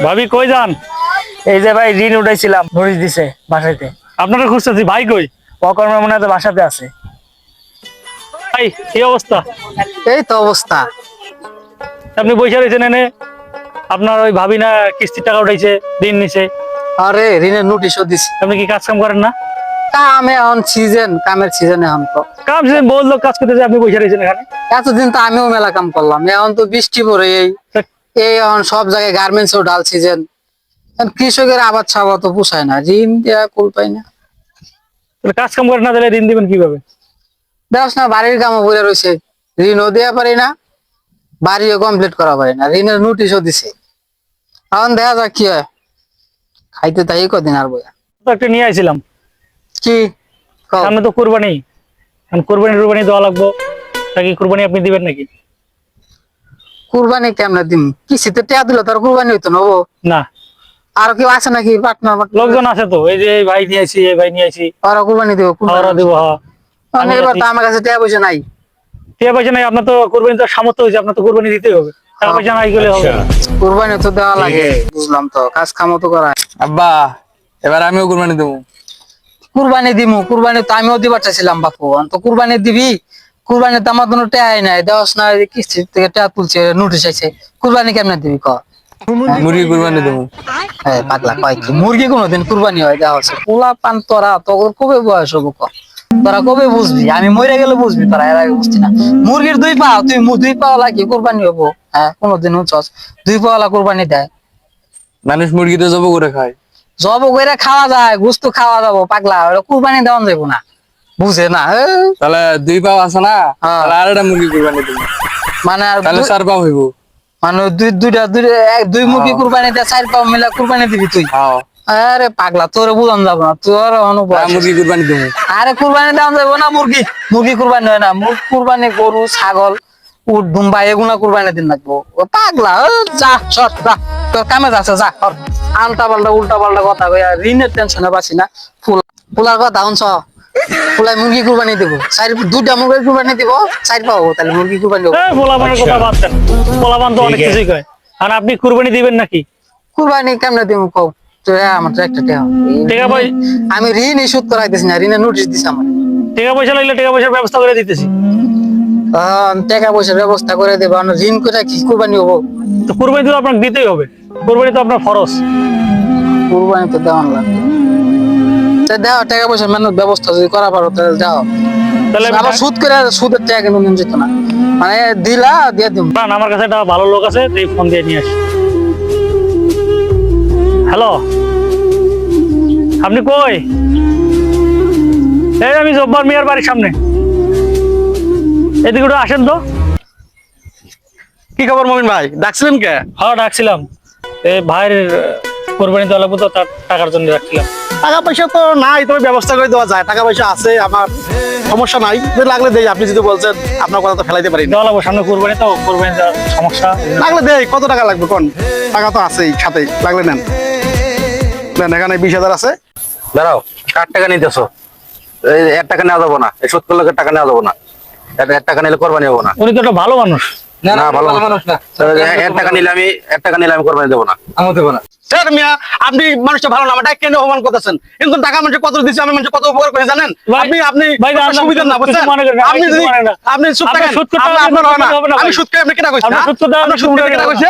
ভাবি কই যান? এই যে ভাই ঋণ উঠাইছিলাম, নোটিশ দিছে বাসাতে। আপনারা খুঁজতেছি, ভাই কই? অকর্মে মনে হয় তো বাসাতে আছে। ভাই কি অবস্থা? এই তো অবস্থা। আপনি বসে রয়েছেন এনে, আপনার ওই ভাবি না কিস্তির টাকা উঠাইছে, ঋণ নিছে, আরে ঋণের নোটিশও দিছে। আপনি কি কাজ কাম করেন না? কামে এখন সিজন, কামের সিজন এখন তো। কাম সেদিন বললো কাজ করতেছে, আপনি বসে রয়েছেন এখানে। এতদিন তো আমিও মেলা কাম করলাম, এখন তো বৃষ্টি পড়ে এই এখন সব জায়গায় গার্মেন্টস ও ডাল সিজন। কৃষকের আবাদ ছাবা তো পোষায় না, ঋণ দেওয়া কুল পাই না। তাহলে কাজ কাম করেন না, তাহলে ঋণ দিবেন কিভাবে? দেখছ না বাড়ির কামও পড়ে রয়েছে, ঋণও দেওয়া পারি না, বাড়িও কমপ্লিট করা পারি না, ঋণের নোটিশও দিছে। এখন দেখা যাক কি হয়, খাইতে তাই কদিন আর বইয়া। তো একটা নিয়ে আইছিলাম। কি কও? সামনে তো কুরবানি, এখন কুরবানি দেওয়া লাগবো, নাকি কুরবানি আপনি দিবেন নাকি? কুরবানি কেমনে দিম? কিস্তিতে টাকা দিলে তার কুরবানি হইতো না। না, আর কেউ আছে নাকি পার্টনার? লোকজন আছে তো, এই যে এই ভাই নিয়ে আইছি, এই ভাই নিয়ে আইছি, ওরা কুরবানি দিব? খাওয়া দিব। হ্যাঁ, আমি এবার তো যাচ্ছি। আমার কাছে টাকা পয়সা নাই। টাকা পয়সা নাই, আপনার তো কুরবানি তো সামর্থ্য হয়েছে, আপনার তো কুরবানি দিতেই হবে, টাকা পয়সা নাই গেলে হবে না। কুরবানি তো দেওয়া লাগে, বুঝলাম তো, কাজ কামও তো করা। আব্বা এবার আমিও কুরবানি দেবো। কুরবানি দিমু, কুরবানি তো আমিও দিবার চাইছিলাম বাপু, তো কুরবানি দিবি? কুরবানি তো আমার কোনো টাকাই নাই, দেওয়াস না, কিস্তি থেকে টাকা তুলছে, নোটিশ আছে, কুরবানি কেমনে দিবি ক? মুরগি কুরবানি দেবো। হ্যাঁ পাগলা কয় কি, মুরগি কোনোদিন কুরবানি হয়? দেওয়া হচ্ছে পোলা পান, তোরা তোর কবে বয়স হবো ক? তোরা কবে বুঝবি? আমি মরে গেলে বুঝবি, তোরা এর আগে বুঝতি না। মুরগির দুই পা, তুই দুই পাওয়ালা কি কুরবানি হবো? হ্যাঁ কোনোদিন উঠছস? দুই পাওয়ালা কুরবানি দেয়? মানুষ মুরগিতে জব করে খায়। জব করে খাওয়া যায়, গুস্ত খাওয়া যাবো পাগলা, ওটা কুরবানি দেওয়া যাবো না, বুঝে না? তাহলে দুই পাও আছে না, হ্যাঁ। তাহলে আর একটা মুরগি কুরবানি দেবো, মানে আর তাহলে 4 পাও হইব। মানে দুই মুরগি কুরবানি দেয়, 4 পাও মিলা কুরবানি দিবি তুই? হ্যাঁ, আরে পাগলা, তোর বুঝান যাবো না, তোর অনুভব। মুরগি কুরবানি দেবো। আরে কুরবানি দেওয়া যাবো না, মুরগি মুরগি কুরবানি হয় না, কুরবানি গরু, ছাগল, উট, দুম্বা এগুলা কুরবানি দিন লাগবো। ও পাগলা, যা সর যা, তোর কামে যাচ্ছে যা। আলটা পাল্টা উল্টা পাল্টা কথা কইয়া ঋণের টেনশনে বাঁচি না। ফুলার কথা শুনছ? ফুলাই মুরগি কুরবানি দেবো, দুইটা মুরগি কুরবানি দিব, 4 পাবো, তাহলে মুরগি কুরবানি দেবো। পোলাপানের কথা বাদ দেন, পোলাপান তো অনেক কিছুই কয়। আর আপনি কুরবানি দিবেন নাকি? কুরবানি কেমনে দিব কও? তো আমার তো একটা টাকা, টাকা পয়সা, আমি ঋণ শোধ করাইতেছি না, ঋণের নোটিশ দিছে আমার। টাকা পয়সা লাগলে টাকা পয়সার ব্যবস্থা করে দিতেছি। টাকা পয়সার ব্যবস্থা করে দেবো, ঋণ করে কি কুরবানি হবো? তো কুরবানি তো আপনাকে দিতেই হবে, কুরবানি তো আপনার ফরজ। কুরবানি তো দেওয়ান লাগবে। দাও টাকা পয়সার মেহনত ব্যবস্থা যদি করা পারো তাহলে দাও। তাহলে আবার সুদ করে, সুদের টাকা কিন্তু নিয়ে যেত না, মানে দিলা দিয়ে দিব। না, আমার কাছে একটা ভালো লোক আছে, এই ফোন দিয়ে নিয়ে আসি। হ্যালো, আপনি কই? এই আমি জব্বার মিয়ার বাড়ির সামনে, এদিকে একটু আসেন তো। কি খবর মমিন ভাই, ডাকছিলেন কে? হ্যাঁ ডাকছিলাম, এই ভাইয়ের কোরবানি দেওয়া লাগবে তো, তার টাকার জন্য রাখছিলাম। টাকা পয়সা তো নাই, তবে ব্যবস্থা করে দেওয়া যায়, টাকা পয়সা আছে আমার, সমস্যা নাই, যদি লাগলে দেই। আপনি যদি বলছেন, আপনার কথা তো ফেলাইতে পারি না। দেওয়া লাগবে, সামনে কোরবানি তো, কোরবানি দেওয়ার সমস্যা। লাগলে দেই। কত টাকা লাগবে কোন? টাকা তো আছেই সাথে, লাগলে নেন নেন, এখানে 20,000 আছে। দাঁড়াও, কার টাকা নিতেছো? 1 টাকা নেওয়া যাবো না, এই 70 লাখের টাকা নেওয়া যাবো না। 1 টাকা নিলে কোরবানি হবো না। উনি তো একটা ভালো মানুষ। না, ভালো মানুষ না। 1 টাকা নিলে আমি 1 টাকা নিলে আমি কোরবানি দেবো না। আমি দেবো না। স্যার মিয়া, আপনি মানুষটা ভালো না, আমার ডাক কেন অপমান করতেছেন? কিন্তু টাকা মানুষের কত দিচ্ছি, আমি মানুষের কত উপকার করেছি জানেন? ভাই, আপনি আপনি ভাই, আপনার সুবিধা না, বুঝছেন? কিছু মনে করেন না, আপনি কিছু যদি মনে করেন না। আপনি সুদ আপনার টাকা সুদ করতে হবে, আপনার হয় না, হবে না আমি ভাই। সুদ করে আপনি কেনা কইছেন? আপনার সুদ করতে হবে, আপনার সুদ করে কেনা কইছে?